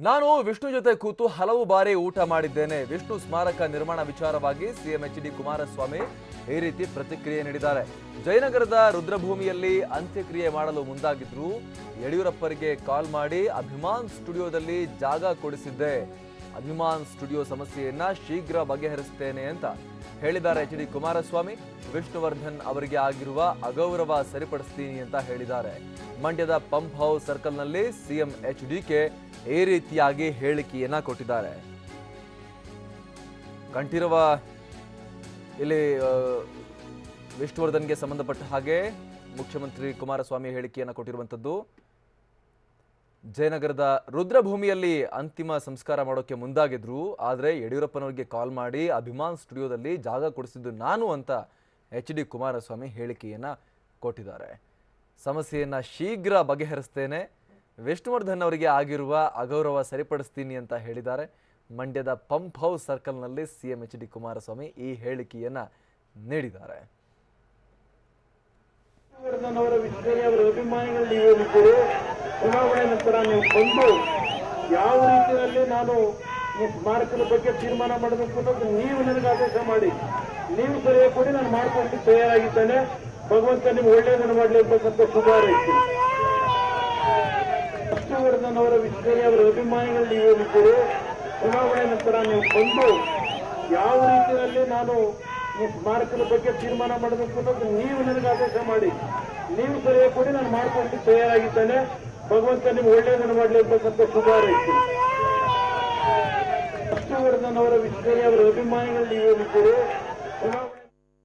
ನಾನು ವಿಷ್ಣು ಜೊತೆ ಕೂತು ಹಲವು ಬಾರಿ ಊಟ ಮಾಡಿದ್ದೇನೆ. ವಿಷ್ಣು ಸ್ಮಾರಕ ನಿರ್ಮಾಣ ವಿಚಾರವಾಗಿ ಸಿಎಂ ಎಚ್.ಡಿ. ಕುಮಾರಸ್ವಾಮಿ ಈ ರೀತಿ ಪ್ರತಿಕ್ರಿಯೆ ನೀಡಿದ್ದಾರೆ. ಜಯನಗರದ ರುದ್ರಭೂಮಿಯಲ್ಲಿ ಅಂತ್ಯಕ್ರಿಯೆ ಮಾಡಲು ಮುಂದಾಗಿದ್ರು. ಯಡಿಯೂರಪ್ಪರಿಗೆ ಕಾಲ್ ಮಾಡಿ ಅಭಿಮಾನ್ ಸ್ಟುಡಿಯೋದಲ್ಲಿ ಜಾಗ ಕೊಡಿಸಿದ್ದೆ. ಅಭಿಮಾನ್ ಸ್ಟುಡಿಯೋ ಸಮಸ್ಯೆಯನ್ನ ಶೀಘ್ರ ಬಗೆಹರಿಸುತ್ತೇನೆ ಅಂತ ಹೇಳಿದ್ದಾರೆ ಎಚ್.ಡಿ. ಕುಮಾರಸ್ವಾಮಿ. ವಿಷ್ಣುವರ್ಧನ್ ಅವರಿಗೆ ಆಗಿರುವ ಅಗೌರವ ಸರಿಪಡಿಸ್ತೀನಿ ಅಂತ ಹೇಳಿದ್ದಾರೆ. ಮಂಡ್ಯದ ಪಂಪ್ ಹೌಸ್ ಸರ್ಕಲ್ನಲ್ಲಿ ಸಿಎಂ ಎಚ್.ಡಿ.ಕೆ ಈ ರೀತಿಯಾಗಿ ಹೇಳಿಕೆಯನ್ನ ಕೊಟ್ಟಿದ್ದಾರೆ. ಕಂಠೀರವ ಇಲ್ಲಿ ವಿಷ್ಣುವರ್ಧನ್ಗೆ ಸಂಬಂಧಪಟ್ಟ ಹಾಗೆ ಮುಖ್ಯಮಂತ್ರಿ ಕುಮಾರಸ್ವಾಮಿ ಹೇಳಿಕೆಯನ್ನ ಕೊಟ್ಟಿರುವಂತದ್ದು. ಜಯನಗರದ ರುದ್ರಭೂಮಿಯಲ್ಲಿ ಅಂತಿಮ ಸಂಸ್ಕಾರ ಮಾಡೋಕೆ ಮುಂದಾಗಿದ್ರು. ಆದರೆ ಯಡಿಯೂರಪ್ಪನವರಿಗೆ ಕಾಲ್ ಮಾಡಿ ಅಭಿಮಾನ್ ಸ್ಟುಡಿಯೋದಲ್ಲಿ ಜಾಗ ಕೊಡಿಸಿದ್ದು ನಾನು ಅಂತ ಎಚ್.ಡಿ. ಕುಮಾರಸ್ವಾಮಿ ಹೇಳಿಕೆಯನ್ನ ಕೊಟ್ಟಿದ್ದಾರೆ. ಸಮಸ್ಯೆಯನ್ನ ಶೀಘ್ರ ಬಗೆಹರಿಸ್ತೇನೆ, ವಿಷ್ಣುವರ್ಧನ್ ಅವರಿಗೆ ಆಗಿರುವ ಅಗೌರವ ಸರಿಪಡಿಸ್ತೀನಿ ಅಂತ ಹೇಳಿದ್ದಾರೆ. ಮಂಡ್ಯದ ಪಂಪ್ ಹೌಸ್ ಸರ್ಕಲ್ನಲ್ಲಿ ಸಿಎಂ ಎಚ್.ಡಿ. ಕುಮಾರಸ್ವಾಮಿ ಈ ಹೇಳಿಕೆಯನ್ನ ನೀಡಿದ್ದಾರೆ. ಚುನಾವಣೆ ನಂತರ ನೀವು ಬಂದು ಯಾವ ರೀತಿಯಲ್ಲಿ ನಾನು ಸ್ಮಾರಕದ ಬಗ್ಗೆ ತೀರ್ಮಾನ ಮಾಡಬೇಕು ಅನ್ನೋದು ನೀವು ನನಗೆ ಆದೇಶ ಮಾಡಿ, ನೀವು ಸರಿಯಾಗಿ ಕೊಡಿ, ನಾನು ಮಾಡ್ಕೊಂಡು ತಯಾರಾಗಿದ್ದೇನೆ. ಭಗವಂತ ನಿಮ್ಗೆ ಒಳ್ಳೆಯದನ್ನು ಮಾಡಲಿ ಅಂತಕ್ಕಂಥ ಶುಭ ಹಾರೈಸ್ತೀನಿ. ವಿಷ್ಣುವರ್ಧನ್ ಅವರ ಅವರ ಅಭಿಮಾನಿಗಳು ನೀವೇನಿದ್ದೀರಿ, ಚುನಾವಣೆ ನಂತರ ನೀವು ಬಂದು ಯಾವ ರೀತಿಯಲ್ಲಿ ನಾನು ಸ್ಮಾರಕದ ಬಗ್ಗೆ ತೀರ್ಮಾನ ಮಾಡಬೇಕು ಅನ್ನೋದು ನೀವು ನನಗೆ ಆದೇಶ ಮಾಡಿ, ನೀವು ಸರಿಯಾಗಿ ಕೊಡಿ, ನಾನು ಮಾಡ್ಕೊಂಡು ತಯಾರಾಗಿದ್ದೇನೆ. ಭಗವಂತ ನಿಮ್ಗೆ ಒಳ್ಳೆಯದನ್ನು ಮಾಡಲಿ ಅಂತಕ್ಕಂಥ ಶುಭ ಹಾರೈಸ್ತೀನಿ. ವಿಷ್ಣುವರ್ಧನ್ ಅವರ ಅವರ ಅಭಿಮಾನಿಗಳು ನೀವೇನಿದ್ದೀರಿ,